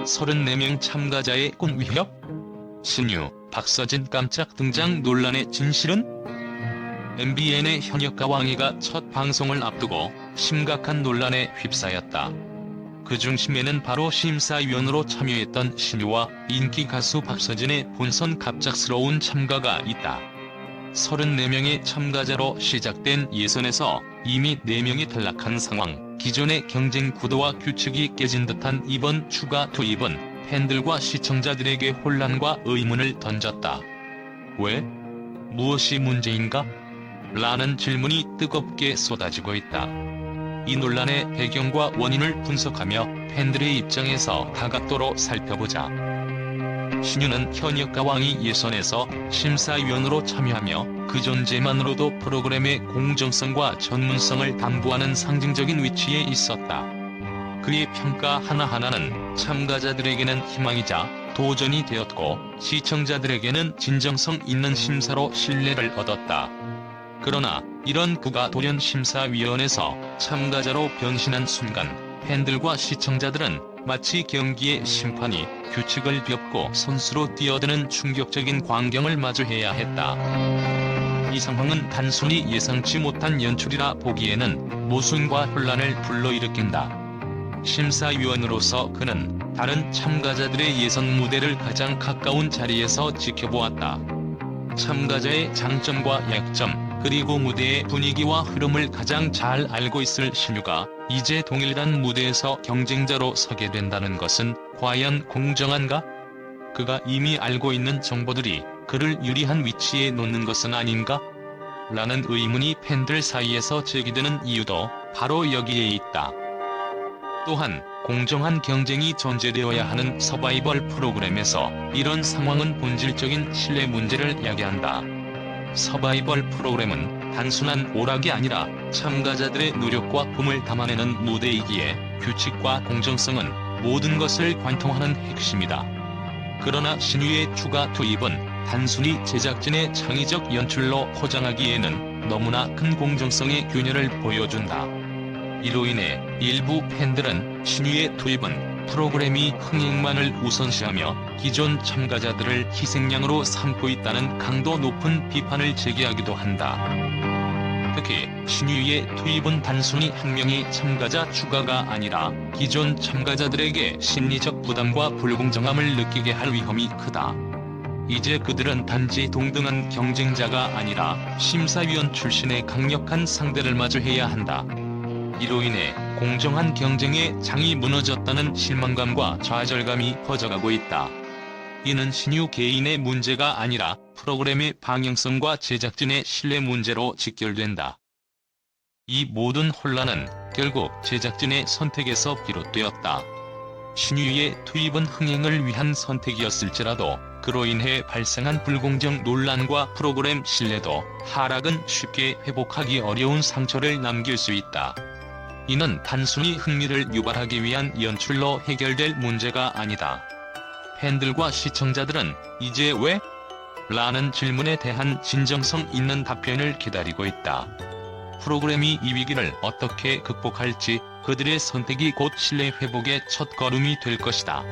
34명 참가자의 꿈 위협? 신유, 박서진 깜짝 등장 논란의 진실은? MBN의 현역가 왕이가 첫 방송을 앞두고 심각한 논란에 휩싸였다. 그 중심에는 바로 심사위원으로 참여했던 신유와 인기 가수 박서진의 본선 갑작스러운 참가가 있다. 34명의 참가자로 시작된 예선에서 이미 4명이 탈락한 상황, 기존의 경쟁 구도와 규칙이 깨진 듯한 이번 추가 투입은 팬들과 시청자들에게 혼란과 의문을 던졌다. 왜? 무엇이 문제인가? 라는 질문이 뜨겁게 쏟아지고 있다. 이 논란의 배경과 원인을 분석하며 팬들의 입장에서 다각도로 살펴보자. 신유는 현역가 왕이 예선에서 심사위원으로 참여하며 그 존재만으로도 프로그램의 공정성과 전문성을 담보하는 상징적인 위치에 있었다. 그의 평가 하나하나는 참가자들에게는 희망이자 도전이 되었고 시청자들에게는 진정성 있는 심사로 신뢰를 얻었다. 그러나 이런 그가 돌연 심사위원에서 참가자로 변신한 순간 팬들과 시청자들은 마치 경기의 심판이 규칙을 벽고 선수로 뛰어드는 충격적인 광경을 마주해야 했다. 이 상황은 단순히 예상치 못한 연출이라 보기에는 모순과 혼란을 불러일으킨다. 심사위원으로서 그는 다른 참가자들의 예선 무대를 가장 가까운 자리에서 지켜보았다. 참가자의 장점과 약점, 그리고 무대의 분위기와 흐름을 가장 잘 알고 있을 신유가 이제 동일한 무대에서 경쟁자로 서게 된다는 것은 과연 공정한가? 그가 이미 알고 있는 정보들이 그를 유리한 위치에 놓는 것은 아닌가? 라는 의문이 팬들 사이에서 제기되는 이유도 바로 여기에 있다. 또한 공정한 경쟁이 전제되어야 하는 서바이벌 프로그램에서 이런 상황은 본질적인 신뢰 문제를 야기한다. 서바이벌 프로그램은 단순한 오락이 아니라 참가자들의 노력과 꿈을 담아내는 무대이기에 규칙과 공정성은 모든 것을 관통하는 핵심이다. 그러나 신유의 추가 투입은 단순히 제작진의 창의적 연출로 포장하기에는 너무나 큰 공정성의 균열을 보여준다. 이로 인해 일부 팬들은 신유의 투입은 프로그램이 흥행만을 우선시하며 기존 참가자들을 희생양으로 삼고 있다는 강도 높은 비판을 제기하기도 한다. 특히 신유의 투입은 단순히 한 명의 참가자 추가가 아니라 기존 참가자들에게 심리적 부담과 불공정함을 느끼게 할 위험이 크다. 이제 그들은 단지 동등한 경쟁자가 아니라 심사위원 출신의 강력한 상대를 마주해야 한다. 이로 인해 공정한 경쟁의 장이 무너졌다는 실망감과 좌절감이 퍼져가고 있다. 이는 신유 개인의 문제가 아니라 프로그램의 방향성과 제작진의 신뢰 문제로 직결된다. 이 모든 혼란은 결국 제작진의 선택에서 비롯되었다. 신유의 투입은 흥행을 위한 선택이었을지라도 그로 인해 발생한 불공정 논란과 프로그램 신뢰도 하락은 쉽게 회복하기 어려운 상처를 남길 수 있다. 이는 단순히 흥미를 유발하기 위한 연출로 해결될 문제가 아니다. 팬들과 시청자들은 이제 왜? 라는 질문에 대한 진정성 있는 답변을 기다리고 있다. 프로그램이 이 위기를 어떻게 극복할지 그들의 선택이 곧 신뢰 회복의 첫걸음이 될 것이다.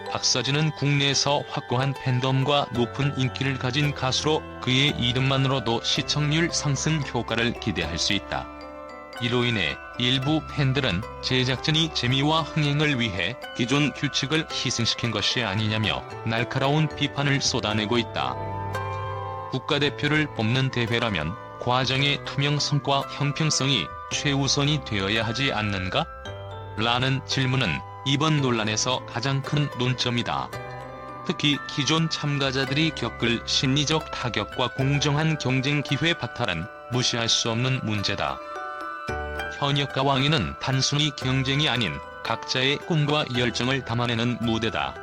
박서진은 국내에서 확고한 팬덤과 높은 인기를 가진 가수로 그의 이름만으로도 시청률 상승 효과를 기대할 수 있다. 이로 인해 일부 팬들은 제작진이 재미와 흥행을 위해 기존 규칙을 희생시킨 것이 아니냐며 날카로운 비판을 쏟아내고 있다. 국가대표를 뽑는 대회라면 과정의 투명성과 형평성이 최우선이 되어야 하지 않는가? 라는 질문은 이번 논란에서 가장 큰 논점이다. 특히 기존 참가자들이 겪을 심리적 타격과 공정한 경쟁 기회 박탈은 무시할 수 없는 문제다. 현역가 왕위는 단순히 경쟁이 아닌 각자의 꿈과 열정을 담아내는 무대다.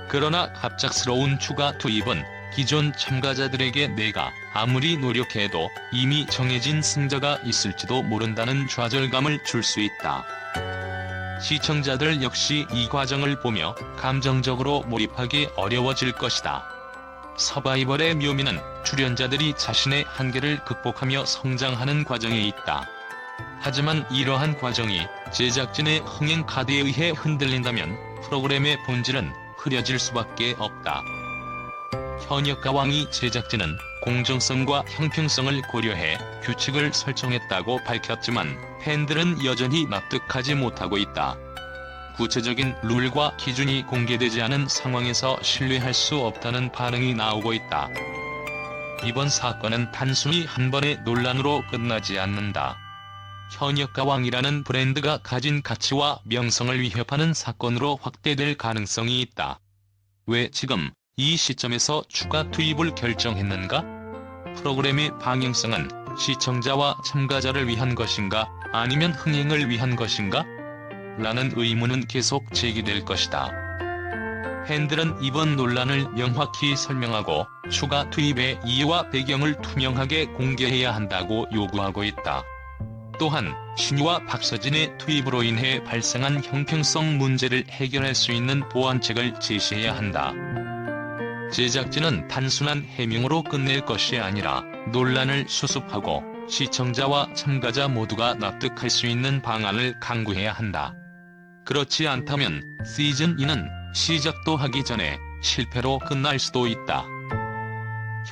그러나 갑작스러운 추가 투입은 기존 참가자들에게 내가 아무리 노력해도 이미 정해진 승자가 있을지도 모른다는 좌절감을 줄 수 있다. 시청자들 역시 이 과정을 보며 감정적으로 몰입하기 어려워질 것이다. 서바이벌의 묘미는 출연자들이 자신의 한계를 극복하며 성장하는 과정에 있다. 하지만 이러한 과정이 제작진의 흥행 카드에 의해 흔들린다면 프로그램의 본질은 흐려질 수밖에 없다. 현역가왕이 제작진은 공정성과 형평성을 고려해 규칙을 설정했다고 밝혔지만 팬들은 여전히 납득하지 못하고 있다. 구체적인 룰과 기준이 공개되지 않은 상황에서 신뢰할 수 없다는 반응이 나오고 있다. 이번 사건은 단순히 한 번의 논란으로 끝나지 않는다. 현역가왕이라는 브랜드가 가진 가치와 명성을 위협하는 사건으로 확대될 가능성이 있다. 왜 지금 이 시점에서 추가 투입을 결정했는가? 프로그램의 방향성은 시청자와 참가자를 위한 것인가, 아니면 흥행을 위한 것인가? 라는 의문은 계속 제기될 것이다. 팬들은 이번 논란을 명확히 설명하고 추가 투입의 이유와 배경을 투명하게 공개해야 한다고 요구하고 있다. 또한 신유와 박서진의 투입으로 인해 발생한 형평성 문제를 해결할 수 있는 보완책을 제시해야 한다. 제작진은 단순한 해명으로 끝낼 것이 아니라 논란을 수습하고 시청자와 참가자 모두가 납득할 수 있는 방안을 강구해야 한다. 그렇지 않다면 시즌2는 시작도 하기 전에 실패로 끝날 수도 있다.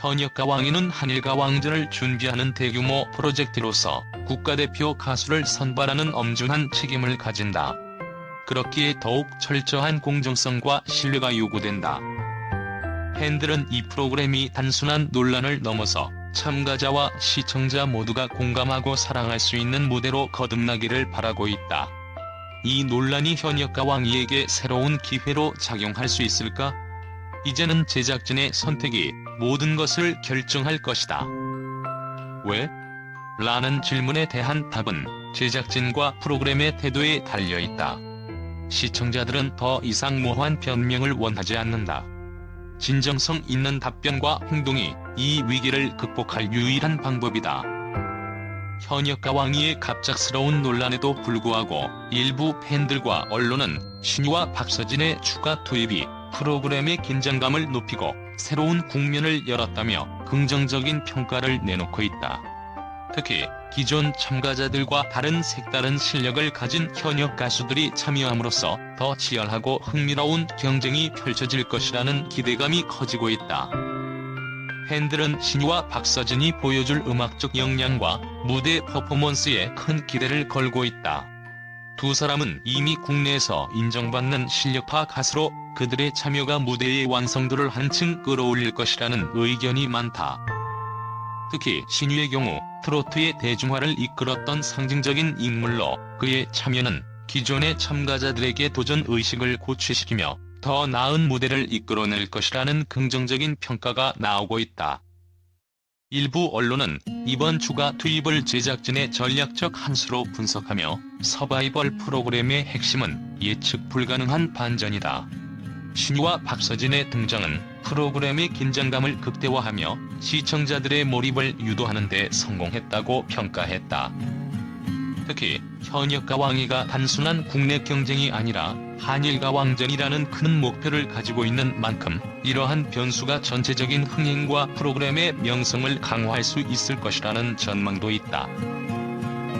현역가왕이는 한일가왕전을 준비하는 대규모 프로젝트로서 국가대표 가수를 선발하는 엄중한 책임을 가진다. 그렇기에 더욱 철저한 공정성과 신뢰가 요구된다. 팬들은 이 프로그램이 단순한 논란을 넘어서 참가자와 시청자 모두가 공감하고 사랑할 수 있는 무대로 거듭나기를 바라고 있다. 이 논란이 현역가왕이에게 새로운 기회로 작용할 수 있을까? 이제는 제작진의 선택이 모든 것을 결정할 것이다. 왜? 라는 질문에 대한 답은 제작진과 프로그램의 태도에 달려있다. 시청자들은 더 이상 모호한 변명을 원하지 않는다. 진정성 있는 답변과 행동이 이 위기를 극복할 유일한 방법이다. 현역가왕이의 갑작스러운 논란에도 불구하고 일부 팬들과 언론은 신유와 박서진의 추가 투입이 프로그램의 긴장감을 높이고 새로운 국면을 열었다며 긍정적인 평가를 내놓고 있다. 특히 기존 참가자들과 다른 색다른 실력을 가진 현역 가수들이 참여함으로써 더 치열하고 흥미로운 경쟁이 펼쳐질 것이라는 기대감이 커지고 있다. 팬들은 신유와 박서진이 보여줄 음악적 역량과 무대 퍼포먼스에 큰 기대를 걸고 있다. 두 사람은 이미 국내에서 인정받는 실력파 가수로 그들의 참여가 무대의 완성도를 한층 끌어올릴 것이라는 의견이 많다. 특히 신유의 경우 트로트의 대중화를 이끌었던 상징적인 인물로 그의 참여는 기존의 참가자들에게 도전 의식을 고취시키며 더 나은 무대를 이끌어낼 것이라는 긍정적인 평가가 나오고 있다. 일부 언론은 이번 추가 투입을 제작진의 전략적 함수로 분석하며 서바이벌 프로그램의 핵심은 예측 불가능한 반전이다. 신유와 박서진의 등장은 프로그램의 긴장감을 극대화하며 시청자들의 몰입을 유도하는 데 성공했다고 평가했다. 특히 현역가왕이가 단순한 국내 경쟁이 아니라 한일가왕전이라는 큰 목표를 가지고 있는 만큼 이러한 변수가 전체적인 흥행과 프로그램의 명성을 강화할 수 있을 것이라는 전망도 있다.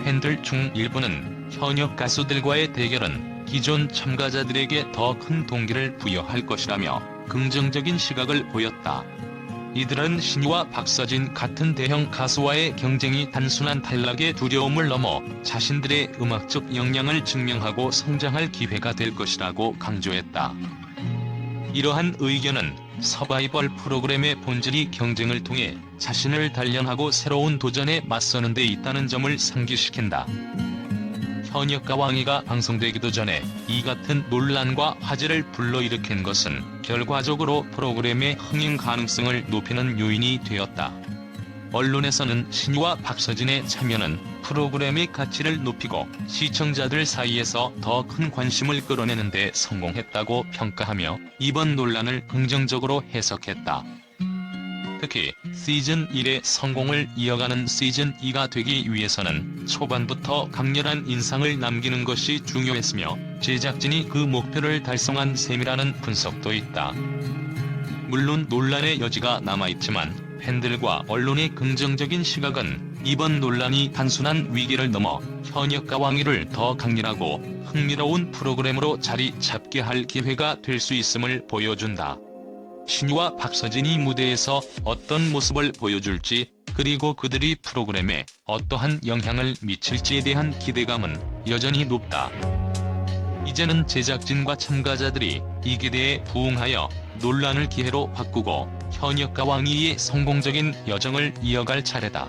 팬들 중 일부는 현역 가수들과의 대결은 기존 참가자들에게 더 큰 동기를 부여할 것이라며 긍정적인 시각을 보였다. 이들은 신유와 박서진 같은 대형 가수와의 경쟁이 단순한 탈락의 두려움을 넘어 자신들의 음악적 역량을 증명하고 성장할 기회가 될 것이라고 강조했다. 이러한 의견은 서바이벌 프로그램의 본질이 경쟁을 통해 자신을 단련하고 새로운 도전에 맞서는 데 있다는 점을 상기시킨다. 현역가왕이가 방송되기도 전에 이 같은 논란과 화제를 불러일으킨 것은 결과적으로 프로그램의 흥행 가능성을 높이는 요인이 되었다. 언론에서는 신유와 박서진의 참여는 프로그램의 가치를 높이고 시청자들 사이에서 더 큰 관심을 끌어내는 데 성공했다고 평가하며 이번 논란을 긍정적으로 해석했다. 특히 시즌1의 성공을 이어가는 시즌2가 되기 위해서는 초반부터 강렬한 인상을 남기는 것이 중요했으며 제작진이 그 목표를 달성한 셈이라는 분석도 있다. 물론 논란의 여지가 남아있지만 팬들과 언론의 긍정적인 시각은 이번 논란이 단순한 위기를 넘어 현역가 왕위를 더 강렬하고 흥미로운 프로그램으로 자리 잡게 할 기회가 될 수 있음을 보여준다. 신유와 박서진이 무대에서 어떤 모습을 보여줄지, 그리고 그들이 프로그램에 어떠한 영향을 미칠지에 대한 기대감은 여전히 높다. 이제는 제작진과 참가자들이 이 기대에 부응하여 논란을 기회로 바꾸고 현역가 왕위의 성공적인 여정을 이어갈 차례다.